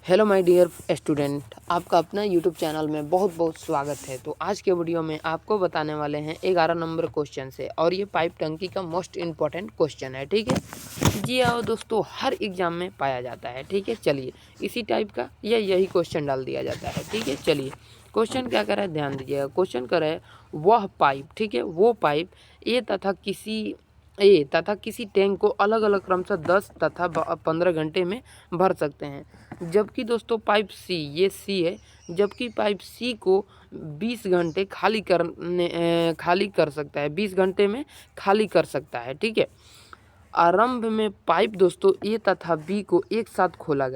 Hello my dear student, आपका अपना YouTube channel में बहुत बहुत स्वागत है। तो आज के वीडियो में आपको बताने वाले हैं 11 नंबर क्वेश्चन से, और ये पाइप टंकी का मोस्ट इम्पॉर्टेंट क्वेश्चन है। ठीक है जी हाँ दोस्तों, हर एग्जाम में पाया जाता है। ठीक है, चलिए इसी टाइप का यही क्वेश्चन डाल दिया जाता है। ठीक है, चलिए क्वेश्चन क्या कर रहा है, ध्यान दीजिएगा। क्वेश्चन कर रहा है वह पाइप, ठीक है, वो पाइप ए तथा किसी टैंक को अलग अलग क्रम से 10 तथा 15 घंटे में भर सकते हैं, जबकि दोस्तों पाइप सी, ये सी है, जबकि पाइप सी को 20 घंटे खाली कर सकता है, 20 घंटे में खाली कर सकता है। ठीक है, आरंभ में पाइप दोस्तों ए तथा बी को एक साथ खोला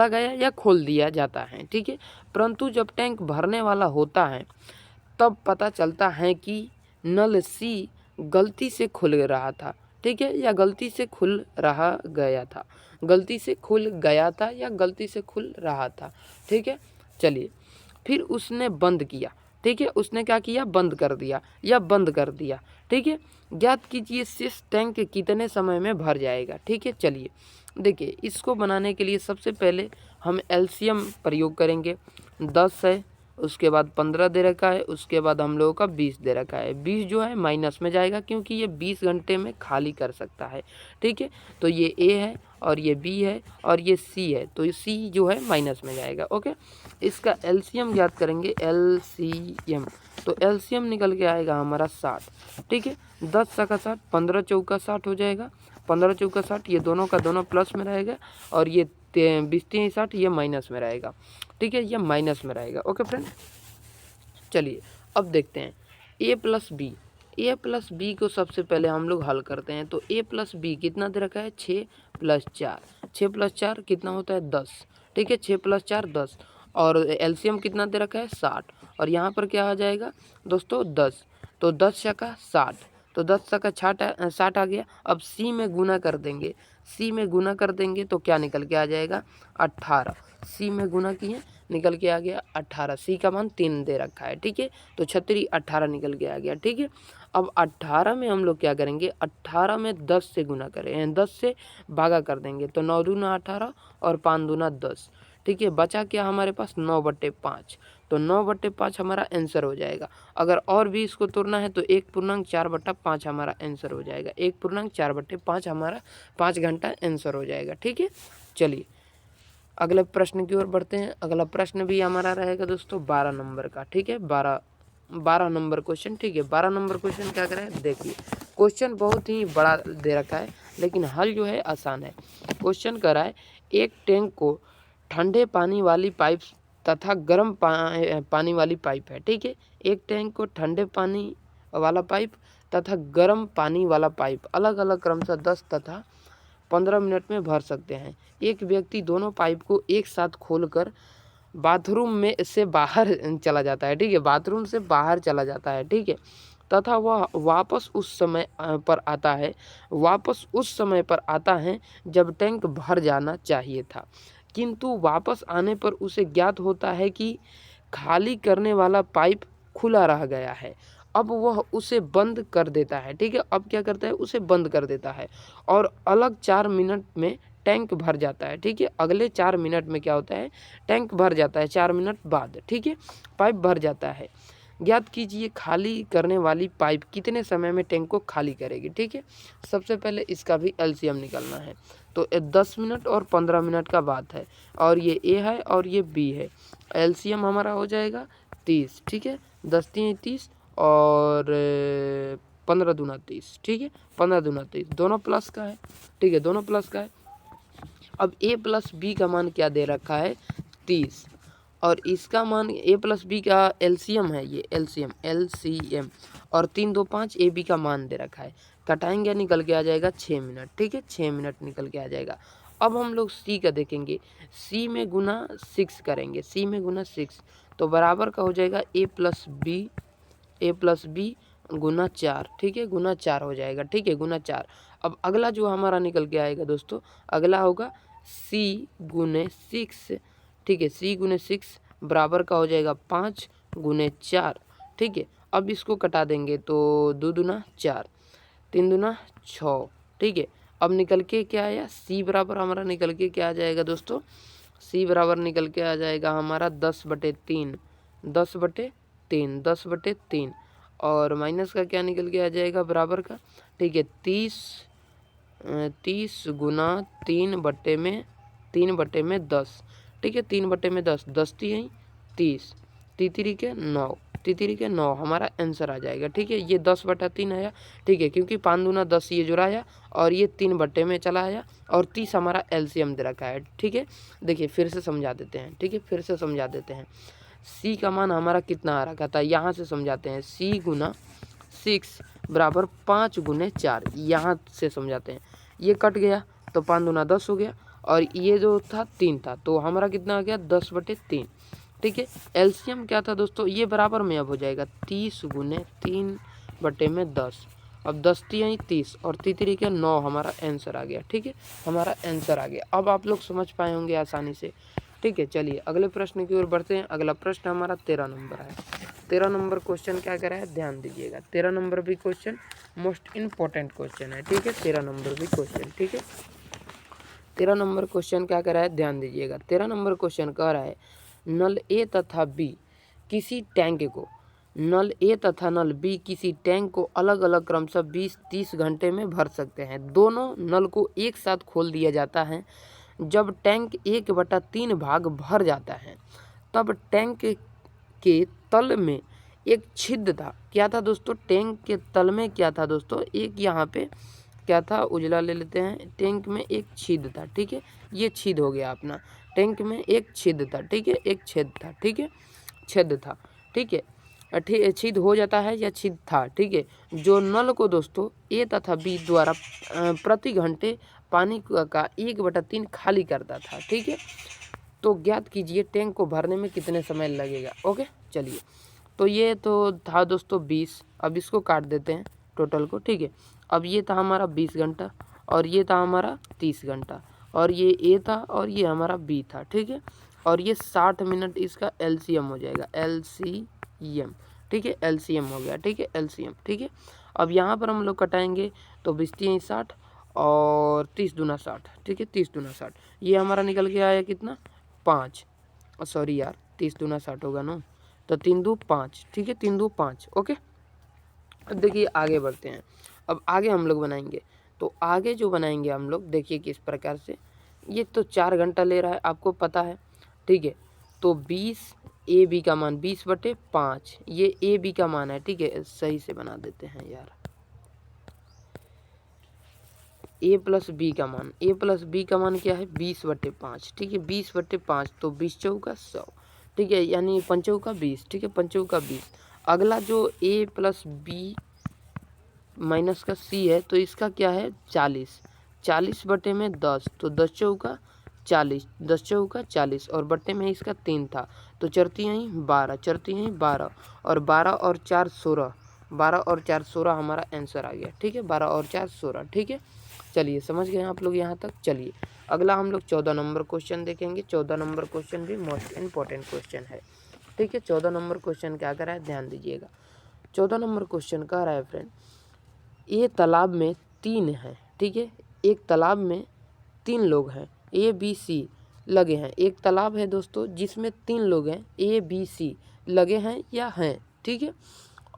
गया या खोल दिया जाता है। ठीक है, परंतु जब टैंक भरने वाला होता है तब पता चलता है कि नल सी गलती से खुल रहा था। ठीक है, या गलती से खुल गया था या गलती से खुल रहा था। ठीक है, चलिए फिर उसने बंद किया। ठीक है, उसने क्या किया, बंद कर दिया। ठीक है, ज्ञात कीजिए शेष टैंक कितने समय में भर जाएगा। ठीक है, चलिए देखिए, इसको बनाने के लिए सबसे पहले हम एलसीएम प्रयोग करेंगे। 10 है, उसके बाद 15 दे रखा है, उसके बाद हम लोगों का 20 दे रखा है। 20 जो है माइनस में जाएगा क्योंकि ये 20 घंटे में खाली कर सकता है। ठीक है, तो ये ए है और ये बी है और ये सी है, तो ये सी जो है माइनस में जाएगा। ओके, इसका एलसीएम ज्ञात करेंगे, एलसीएम, तो एलसीएम निकल के आएगा हमारा 60। ठीक है, 10 का 60, 15 चौका 60 हो जाएगा, 15 चौका 60, ये दोनों का दोनों प्लस में रहेगा और ये 20 60 ये माइनस में रहेगा। ठीक है, ये माइनस में रहेगा। ओके फ्रेंड, चलिए अब देखते हैं ए प्लस बी को सबसे पहले हम लोग हल करते हैं। तो ए प्लस बी कितना दे रखा है, 6 + 4, 6 + 4 कितना होता है, 10। ठीक है, 6 + 4 10, और एलसीएम कितना दे रखा है, 60, और यहाँ पर क्या आ जाएगा दोस्तों, 10, तो 10 का 60, तो 10 का 60 आ गया। अब सी में गुना कर देंगे, तो क्या निकल के आ जाएगा, 18। सी में गुना किए, निकल के आ गया 18। सी का मान 3 दे रखा है। ठीक है, तो 36 18 निकल के आ गया। ठीक है, अब 18 में हम लोग क्या करेंगे, 18 में 10 से गुना करें, 10 से भागा कर देंगे, तो 9 दूना 18 और 5 दूना 10। ठीक है, बचा क्या हमारे पास, 9/5, तो 9/5 हमारा आंसर हो जाएगा। अगर और भी इसको तोड़ना है तो 1.4/5 हमारा आंसर हो जाएगा। 1.4/5 हमारा 5 घंटा आंसर हो जाएगा। ठीक है, चलिए अगले प्रश्न की ओर बढ़ते हैं। अगला प्रश्न भी हमारा रहेगा दोस्तों 12 नंबर का। ठीक है, 12 नंबर क्वेश्चन। ठीक है, 12 नंबर क्वेश्चन क्या करें, देखिए क्वेश्चन बहुत ही बड़ा दे रखा है लेकिन हल जो है आसान है। क्वेश्चन कर रहा है एक टैंक को ठंडे पानी वाली पाइप तथा गर्म पानी वाली पाइप है। ठीक है, एक टैंक को ठंडे पानी वाला पाइप तथा गर्म पानी वाला पाइप अलग अलग क्रम से 10 तथा 15 मिनट में भर सकते हैं। एक व्यक्ति दोनों पाइप को एक साथ खोलकर बाथरूम में से बाहर चला जाता है। ठीक है, बाथरूम से बाहर चला जाता है। ठीक है, तथा वह वापस उस समय पर आता है जब टैंक भर जाना चाहिए था, किंतु वापस आने पर उसे ज्ञात होता है कि खाली करने वाला पाइप खुला रह गया है। अब वह उसे बंद कर देता है। ठीक है, अब क्या करता है, उसे बंद कर देता है और अलग 4 मिनट में टैंक भर जाता है। ठीक है, अगले 4 मिनट में क्या होता है, टैंक भर जाता है 4 मिनट बाद। ठीक है, पाइप भर जाता है। ज्ञात कीजिए खाली करने वाली पाइप कितने समय में टैंक को खाली करेगी। ठीक है, सबसे पहले इसका भी एलसीएम निकालना है, तो 10 मिनट और 15 मिनट का बात है, और ये ए है और ये बी है। एलसीएम हमारा हो जाएगा 30। ठीक है, 10 3 30 और 15 दूना 30। ठीक है, 15 दूना 30, दोनों प्लस का है। ठीक है, दोनों प्लस का है। अब ए प्लस बी का मान क्या दे रखा है, 30, और इसका मान ए प्लस बी का एलसीएम है, ये एलसीएम, और 3 2 5 ए बी का मान दे रखा है। कटाएंगे, निकल के आ जाएगा 6 मिनट। ठीक है, 6 मिनट निकल के आ जाएगा। अब हम लोग सी का देखेंगे, सी में गुना 6 करेंगे, सी में गुना 6, तो बराबर का हो जाएगा ए प्लस बी गुना 4। ठीक है, गुना 4 हो जाएगा। ठीक है, गुना 4। अब अगला जो हमारा निकल के आएगा दोस्तों, अगला होगा सी गुने 6। ठीक है, सी गुने 6 बराबर का हो जाएगा 5 गुने 4। ठीक है, अब इसको कटा देंगे तो 2 दूना 4, 3 दूना 6। ठीक है, अब निकल के क्या आया, सी बराबर हमारा निकल के क्या आ जाएगा दोस्तों, सी बराबर निकल के आ जाएगा हमारा 10/3, 10/3, 10/3 और माइनस का क्या निकल के आ जाएगा बराबर का, ठीक है 30 गुना 3/10, ठीक है 3/10, 10×3 30, तीतरी के 9, तीतरी के 9 हमारा आंसर आ जाएगा। ठीक है, ये 10/3 आया, ठीक है, क्योंकि 5 दूना 10 ये जुड़ाया और ये 3 बट्टे में चला आया और 30 हमारा एलसीएम दे रखा है। ठीक है, देखिए फिर से समझा देते हैं, ठीक है फिर से समझा देते हैं। सी का मान हमारा कितना आ रखा था, यहाँ से समझाते हैं। सी गुना 6 बराबर 5 गुने 4, यहाँ से समझाते हैं। ये कट गया तो 5 दूना 10 हो गया और ये जो था 3 था, तो हमारा कितना आ गया 10/3। ठीक है, एलसीएम क्या था दोस्तों, ये बराबर में अब हो जाएगा 30 गुने 3/10। अब 10×3 30 और 3×3 के 9 हमारा आंसर आ गया। ठीक है, हमारा आंसर आ गया। अब आप लोग समझ पाए होंगे आसानी से। ठीक है, चलिए अगले प्रश्न की ओर बढ़ते हैं। अगला प्रश्न हमारा 13 नंबर है। 13 नंबर क्वेश्चन क्या करा है, ध्यान दीजिएगा। 13 नंबर भी क्वेश्चन मोस्ट इम्पोर्टेंट क्वेश्चन है। ठीक है, 13 नंबर भी क्वेश्चन, ठीक है 13 नंबर क्वेश्चन क्या करा है, ध्यान दीजिएगा। 13 नंबर क्वेश्चन कह रहा है नल ए तथा बी किसी टैंक को, नल ए तथा नल बी किसी टैंक को अलग अलग क्रमशः 20-30 घंटे में भर सकते हैं। दोनों नल को एक साथ खोल दिया जाता है। जब टैंक 1/3 भाग भर जाता है तब टैंक के तल में एक छिद्र था। क्या था दोस्तों, टैंक के तल में क्या था दोस्तों, एक यहाँ पे क्या था, उजला ले लेते हैं। टैंक में एक छिद्र था। ठीक है, ये छिद्र हो गया अपना, टैंक में एक छिद्र था। ठीक है, एक छेद था। ठीक है, छेद था। ठीक है, छिद्र हो जाता है या छिद्र था। ठीक है, जो नल को दोस्तों ए तथा बी द्वारा प्रति घंटे पानी का 1/3 खाली करता था। ठीक है, तो ज्ञात कीजिए टैंक को भरने में कितने समय लगेगा। ओके, चलिए तो ये तो था दोस्तों 20, अब इसको काट देते हैं टोटल को। ठीक है, अब ये था हमारा 20 घंटा और ये था हमारा 30 घंटा और ये ए था और ये हमारा बी था। ठीक है, और ये 60 मिनट इसका एलसीएम हो जाएगा, एलसीएम। ठीक है, एलसीएम हो गया। ठीक है, एलसीएम। ठीक है, अब यहाँ पर हम लोग कटाएंगे तो 20×3 60 और 30 दूना 60। ठीक है, 30 दूना 60, ये हमारा निकल के आया कितना 5, सॉरी यार 30 दूना 60 होगा ना, तो 3 2 5। ठीक है, 3 2 5। ओके, अब देखिए आगे बढ़ते हैं। अब आगे हम लोग बनाएंगे, तो आगे जो बनाएंगे हम लोग देखिए किस प्रकार से। ये तो 4 घंटा ले रहा है, आपको पता है। ठीक है, तो 20 ए बी का मान 20/5, ये ए बी का मान है। ठीक है, सही से बना देते हैं यार। ए प्लस बी का मान, ए प्लस बी का मान क्या है 20/5। ठीक है, 20/5 तो 20 चौका 100। ठीक है, यानी 5 चौका 20। ठीक है, 5 चौका 20। अगला जो ए प्लस बी माइनस का सी है, तो इसका क्या है 40, 40/10, तो 10 चौका 40, 10 चौका 40 और बट्टे में इसका 3 था, तो चरती यहीं 12, चरती यहीं 12 और 12 और 4 16, 12 और 4 16 हमारा आंसर आ गया। ठीक है, 12 और 4 16। ठीक है, चलिए समझ गए आप लोग यहाँ तक। चलिए अगला हम लोग 14 नंबर क्वेश्चन देखेंगे। 14 नंबर क्वेश्चन भी मोस्ट इम्पोर्टेंट क्वेश्चन है। ठीक है, 14 नंबर क्वेश्चन क्या कर रहा है, ध्यान दीजिएगा। 14 नंबर क्वेश्चन कह रहा है फ्रेंड, ये तालाब में 3 हैं। ठीक है, एक तालाब में 3 लोग हैं, ए बी सी लगे हैं। एक तालाब है दोस्तों जिसमें 3 लोग हैं, ए बी सी लगे हैं या हैं। ठीक है,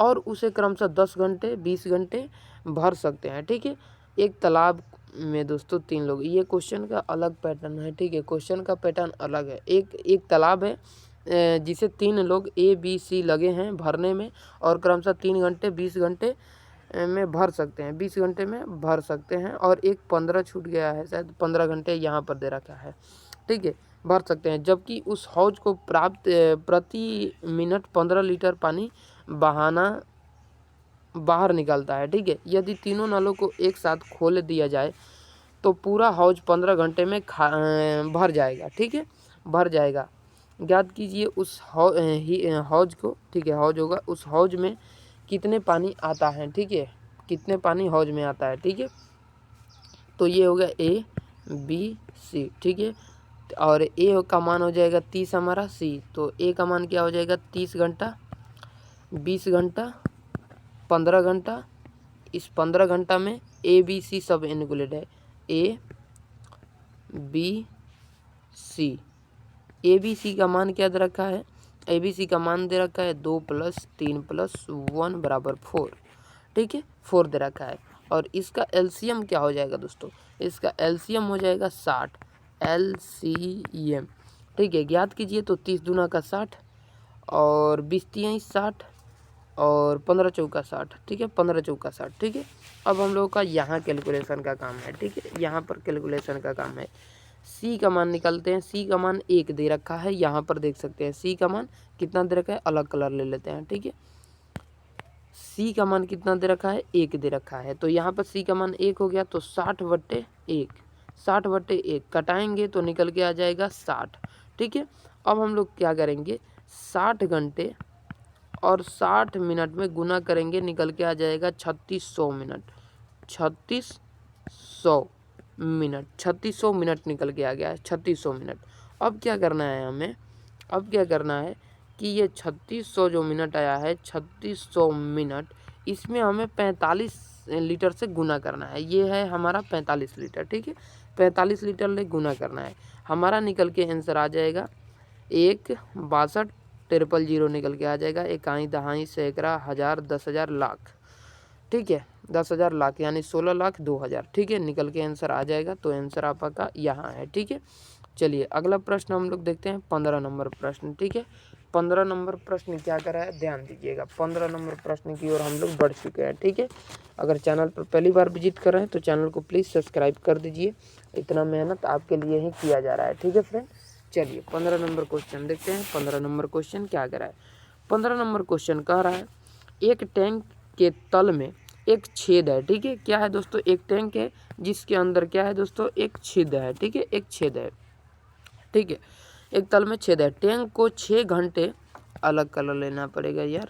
और उसे क्रमशः 10 घंटे 20 घंटे भर सकते हैं। ठीक है, एक तालाब में दोस्तों 3 लोग, ये क्वेश्चन का अलग पैटर्न है। ठीक है, क्वेश्चन का पैटर्न अलग है। एक तालाब है जिसे 3 लोग ए बी सी लगे हैं भरने में और क्रमशः 3 घंटे 20 घंटे में भर सकते हैं, 20 घंटे में भर सकते हैं और एक 15 छूट गया है, शायद 15 घंटे यहाँ पर दे रखा है। ठीक है, भर सकते हैं, जबकि उस हौज को प्राप्त प्रति मिनट 15 लीटर पानी बहाना बाहर निकलता है। ठीक है, यदि तीनों नलों को एक साथ खोल दिया जाए तो पूरा हौज 15 घंटे में भर जाएगा। ठीक है, भर जाएगा। ज्ञात कीजिए उस हौज को, ठीक है हौज होगा, उस हौज में कितने पानी आता है। ठीक है, कितने पानी हौज में आता है। ठीक है, तो ये हो गया ए बी सी। ठीक है, और ए का मान हो जाएगा 30 हमारा, सी तो ए का मान क्या हो जाएगा 30 घंटा 20 घंटा 15 घंटा। इस 15 घंटा में ए बी सी सब इनक्लूडेड है, ए बी सी ABC का मान क्या दे रखा है, ABC का मान दे रखा है 2 + 3 + 1 = 4, ठीक है 4 दे रखा है। और इसका एलसीएम क्या हो जाएगा दोस्तों, इसका एलसीएम हो जाएगा 60, एलसीएम, ठीक है। ज्ञात कीजिए तो 30 दूना का 60 और 20 तियाई 60 और 15 चौका 60, ठीक है 15 चौका 60, ठीक है। अब हम लोगों का यहाँ कैलकुलेशन का काम है, ठीक है, यहाँ पर कैलकुलेशन का काम है। सी का मान निकालते हैं, सी का मान 1 दे रखा है, यहाँ पर देख सकते हैं सी का मान कितना दे रखा है, अलग कलर ले लेते हैं, ठीक है। सी का मान कितना दे रखा है, 1 दे रखा है, तो यहाँ पर सी का मान 1 हो गया, तो 60/1, 60/1 कटाएंगे तो निकल के आ जाएगा 60, ठीक है। अब हम लोग क्या करेंगे, 60 घंटे और 60 मिनट में गुना करेंगे, निकल के आ जाएगा 3600 मिनट, 3600 मिनट, 3600 मिनट निकल के आ गया है, 3600 मिनट। अब क्या करना है हमें, अब क्या करना है कि ये 3600 जो मिनट आया है, 3600 मिनट, इसमें हमें 45 लीटर से गुना करना है। ये है हमारा 45 लीटर, ठीक है, 45 लीटर ले गुना करना है। हमारा निकल के आंसर आ जाएगा 162 निकल के आ जाएगा, इकाई दहाई सैकड़ा हज़ार 10,000 लाख, ठीक है 10,000 लाख यानी 16 लाख 2,000, ठीक है, निकल के आंसर आ जाएगा। तो आंसर आपका यहाँ है, ठीक है। चलिए अगला प्रश्न हम लोग देखते हैं, 15 नंबर प्रश्न, ठीक है। 15 नंबर प्रश्न क्या करा है, ध्यान दीजिएगा, 15 नंबर प्रश्न की ओर हम लोग बढ़ चुके हैं, ठीक है। अगर चैनल पर पहली बार विजिट कर रहे हैं तो चैनल को प्लीज़ सब्सक्राइब कर दीजिए, इतना मेहनत आपके लिए ही किया जा रहा है, ठीक है फ्रेंड। चलिए 15 नंबर क्वेश्चन देखते हैं। 15 नंबर क्वेश्चन क्या करा है, 15 नंबर क्वेश्चन कह रहा है एक टैंक के तल में एक छेद है, ठीक है। क्या है दोस्तों, एक टैंक है जिसके अंदर क्या है दोस्तों, एक छेद है, ठीक है, एक छेद है, ठीक है, एक तल में छेद है। टैंक को 6 घंटे, अलग कलर लेना पड़ेगा यार,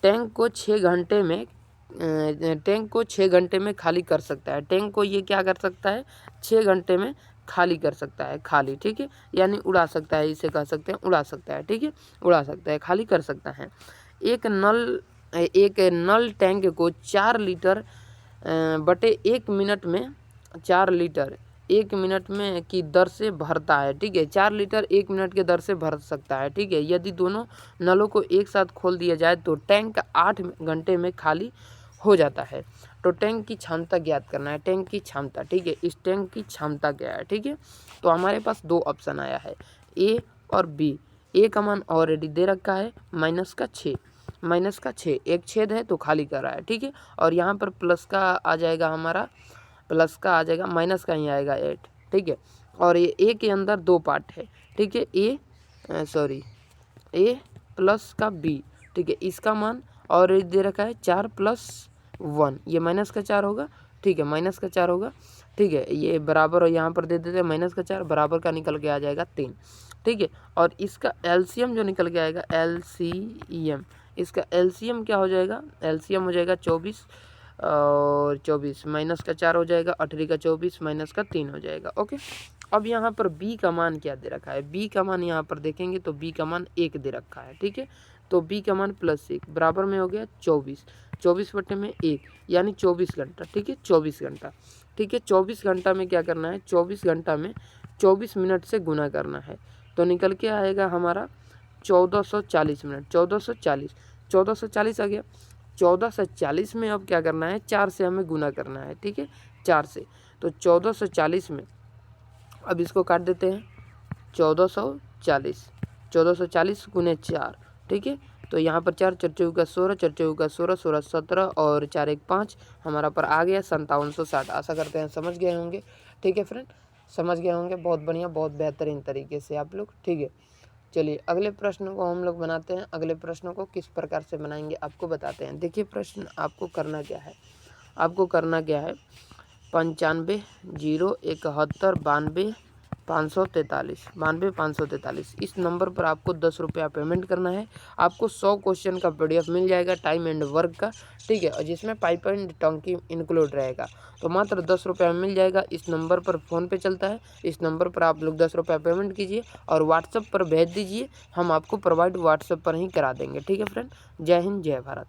टैंक को 6 घंटे में टैंक को 6 घंटे में खाली कर सकता है। टैंक को ये क्या कर सकता है, 6 घंटे में खाली कर सकता है, खाली, ठीक है, यानी उड़ा सकता है, इसे कह सकते हैं उड़ा सकता है, ठीक है, उड़ा सकता है, खाली कर सकता है। एक नल टैंक को 4 लीटर बटे 1 मिनट में 4 लीटर 1 मिनट में की दर से भरता है, ठीक है, 4 लीटर 1 मिनट के दर से भर सकता है, ठीक है। यदि दोनों नलों को एक साथ खोल दिया जाए तो टैंक 8 घंटे में खाली हो जाता है। तो टैंक की क्षमता ज्ञात करना है, टैंक की क्षमता, ठीक है, इस टैंक की क्षमता क्या है, ठीक है। तो हमारे पास 2 ऑप्शन आया है, ए और बी। ए का मान ऑलरेडी दे रखा है -6, -6, एक छेद है तो खाली कर रहा है, ठीक है। और यहाँ पर प्लस का आ जाएगा, हमारा प्लस का आ जाएगा, माइनस का ही आएगा 8, ठीक है। और ये ए के अंदर 2 पार्ट है, ठीक है, ए प्लस का बी, ठीक है, इसका मान और दे रखा है 4 + 1, ये -4 होगा, ठीक है, -4 होगा, ठीक है, ये बराबर, और यहाँ पर दे देते हैं -4, बराबर का निकल के आ जाएगा 3, ठीक है। और इसका एलसीएम जो निकल के आएगा, एलसीएम, इसका एलसीएम क्या हो जाएगा, एलसीएम हो जाएगा 24 और 24 -4 हो जाएगा, 18 का 24 -3 हो जाएगा, ओके। अब यहाँ पर बी का मान क्या दे रखा है, बी का मान यहाँ पर देखेंगे तो बी का मान 1 दे रखा है, ठीक है। तो बी का मान +1 बराबर में हो गया 24, 24/1 यानी 24 घंटा, ठीक है, 24 घंटा, ठीक है। 24 घंटा में क्या करना है, 24 घंटा में 24 मिनट से गुना करना है, तो निकल के आएगा हमारा 1440 मिनट, 1440 आ गया। 1440 में अब क्या करना है, 4 से हमें गुना करना है, ठीक है, 4 से। तो 1440 में अब इसको काट देते हैं, 1440 गुने 4, ठीक है। तो यहाँ पर 4 4 चौका 16, 4 चौका 16, 16 17 और 4 1 5, हमारा पर आ गया 5760। आशा करते हैं समझ गए होंगे, ठीक है फ्रेंड, समझ गए होंगे, बहुत बढ़िया, बहुत बेहतरीन तरीके से आप लोग, ठीक है। चलिए अगले प्रश्न को हम लोग बनाते हैं। अगले प्रश्नों को किस प्रकार से बनाएंगे आपको बताते हैं। देखिए प्रश्न आपको करना क्या है, आपको करना क्या है, 95 0 71 92 543 इस नंबर पर आपको 10 रुपया पेमेंट करना है। आपको 100 क्वेश्चन का PDF मिल जाएगा टाइम एंड वर्क का, ठीक है, और जिसमें पाइप एंड टंकी इंक्लूड रहेगा। तो मात्र 10 रुपया में मिल जाएगा। इस नंबर पर फ़ोन पे चलता है, इस नंबर पर आप लोग 10 रुपया पेमेंट कीजिए और व्हाट्सएप पर भेज दीजिए, हम आपको प्रोवाइड व्हाट्सएप पर ही करा देंगे, ठीक है फ्रेंड। जय हिंद, जय भारत।